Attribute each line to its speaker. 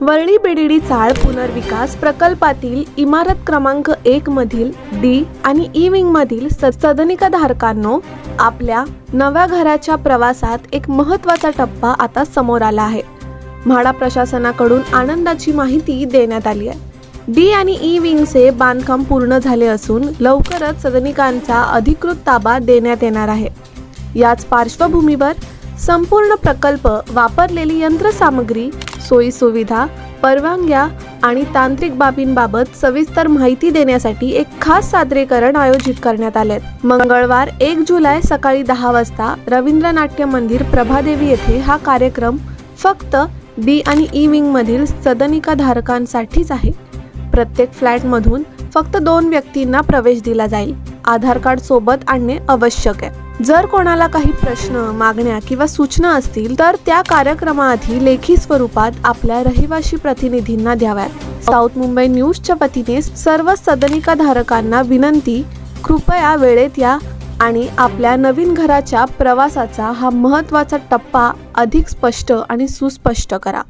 Speaker 1: वरळी बेडीडी चाळ पुनर्विकास प्रकल्पातील इमारत क्रमांक 1 मधील डी आणि ई विंग मधील सदनिकाधारकांनो, आपल्या नव्या घराच्या प्रवासात एक महत्त्वाचा टप्पा आता समोर आला आहे। म्हाडा प्रशासनाकडून आनंदाची माहिती देण्यात आली आहे। डी आणि ई विंगचे बांधकाम पूर्ण झाले असून लवकरच सदनिकांचा अधिकृत ताबा देण्यात येणार आहे। याच पार्श्वभूमीवर संपूर्ण प्रकल्प, वापरलेली यंत्रसामग्री, सोयी सुविधा, परवानग्या आणि तांत्रिक बाबींबाबत सविस्तर माहिती देण्यासाठी एक खास सादरीकरण आयोजित करण्यात आले। मंगळवार 1 जुलै सकाळी 10 वाजता रवींद्र नाट्य मंदिर प्रभादेवी येथे हा कार्यक्रम फक्त डी आणि ई विंग मधील सदनिकाधारकांसाठीच आहे। प्रत्येक फ्लॅटमधून फक्त 2 व्यक्तींना प्रवेश दिला जाईल। आधार कार्ड सोबत आणणे आवश्यक आहे। जर कोणाला काही प्रश्न, मागण्या किंवा सूचना असतील तर त्या कार्यक्रमाआधी लेखी स्वरूपात आपल्या रहिवासी प्रतिनिधींना द्याव्यात। साऊथ मुंबई न्यूजच्या वतीने सर्व सदनिकाधारकांना विनंती, कृपया वेळेत या आणि आपल्या नवीन घराच्या प्रवासाचा हा महत्त्वाचा टप्पा अधिक स्पष्ट आणि सुस्पष्ट करा।